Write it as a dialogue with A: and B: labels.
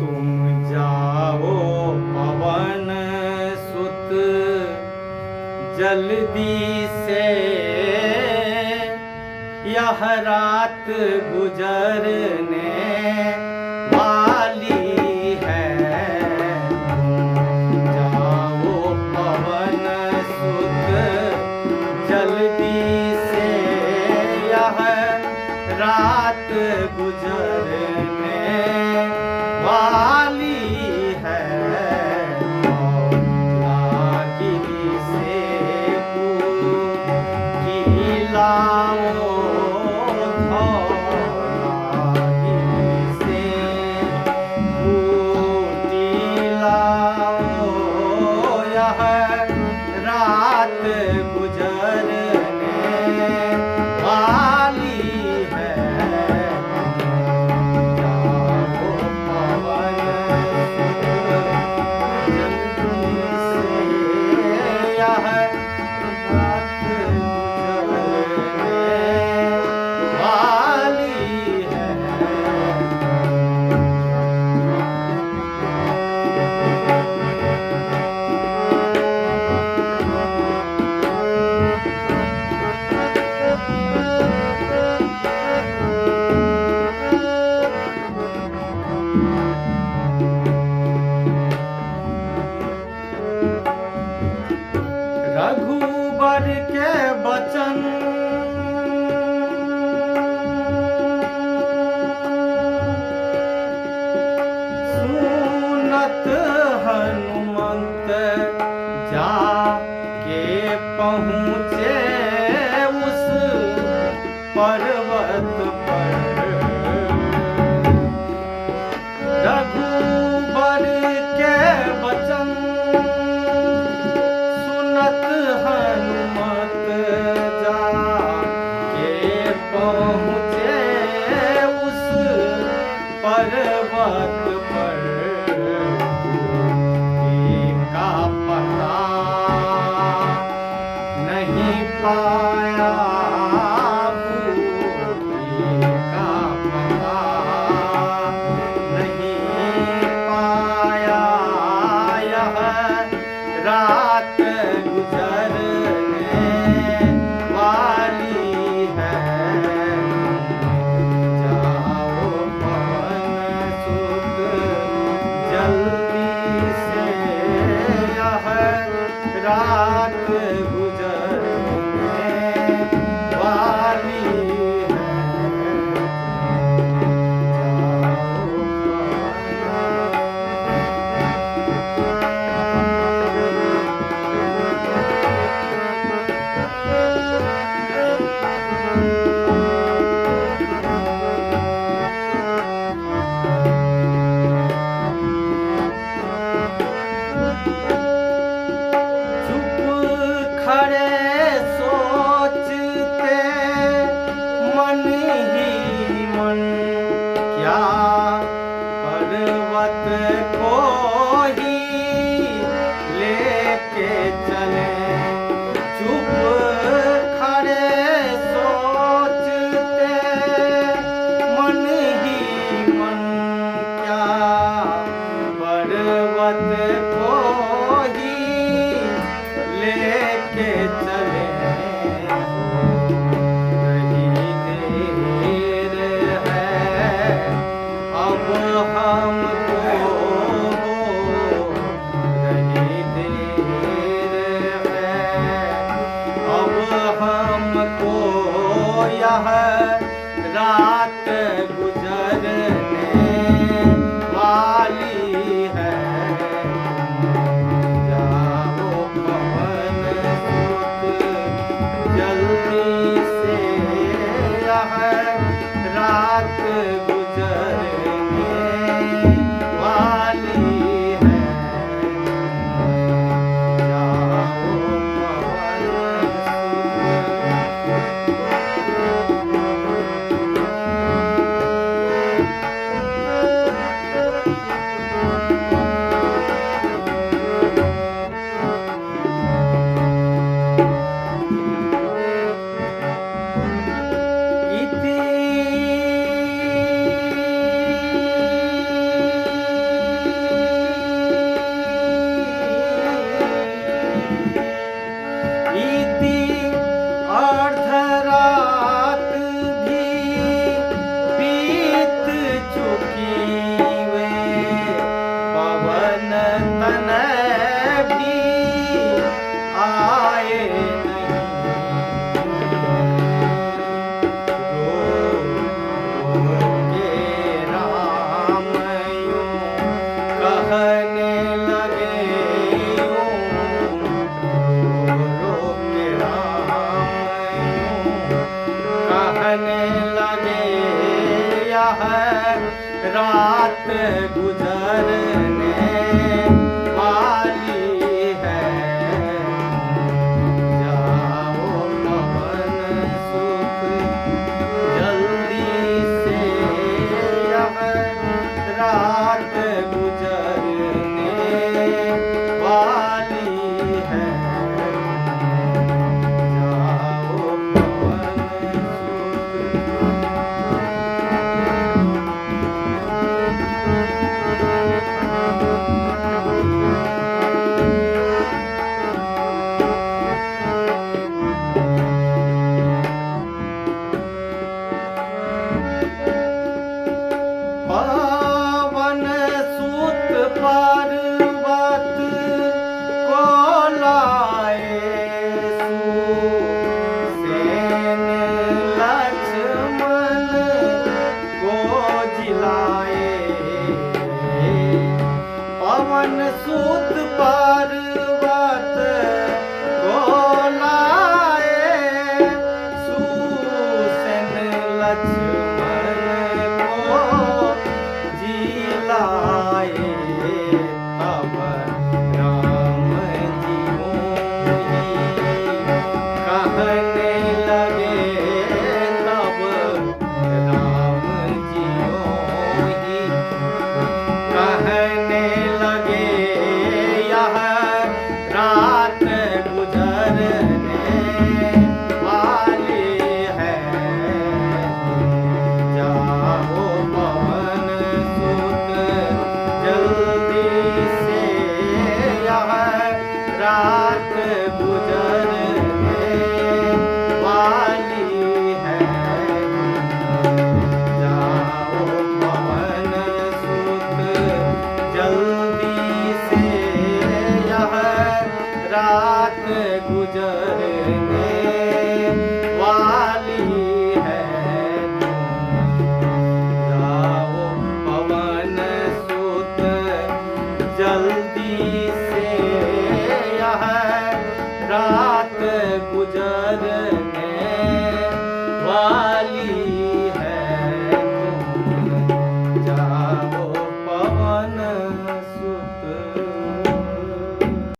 A: तुम जाओ पवन सुत जल्दी से, यह रात गुजरने वाली है। तुम जाओ पवन सुत जल्दी से, यह रात गुजरने वाली है। लागिरी से पूछी लाओ, लागिरी से पूछी लाओ, यह रात गुजरने वाली है। रघुबर के बचन सुनत हनुमंत, जाके पहुँचे उस पर्वत पर। रघुबर के बचन सुनत हनुमत, जाके पहुँचे उस पर्वत पर। का पता नहीं पाया, का पता नहीं पाया, यह रात गुजरने वाली है। जाओ पवन सुत जल्दी से, यह रात गुजरने वाली है। खड़े सोचते मन ही मन, क्या पर्वत को ही लेके चले। चुप खड़े सोचते मन ही मन, क्या पर्वत को ही लेके चले। रही देर है अब हमको, रही देर है अब हमको, यह रात गुजरने वाली है। जल्दी से, यह रात गुजरने वाली है। जाओ पवन सुत रात गुजरने वाली है। जाओ पवन सुत जल्दी से, यह रात गुजरने वाली है। जाओ पवन पवन सुत पर्वत को लाए, सुसेन लक्ष्मण को जिलाए। पवन सुत पर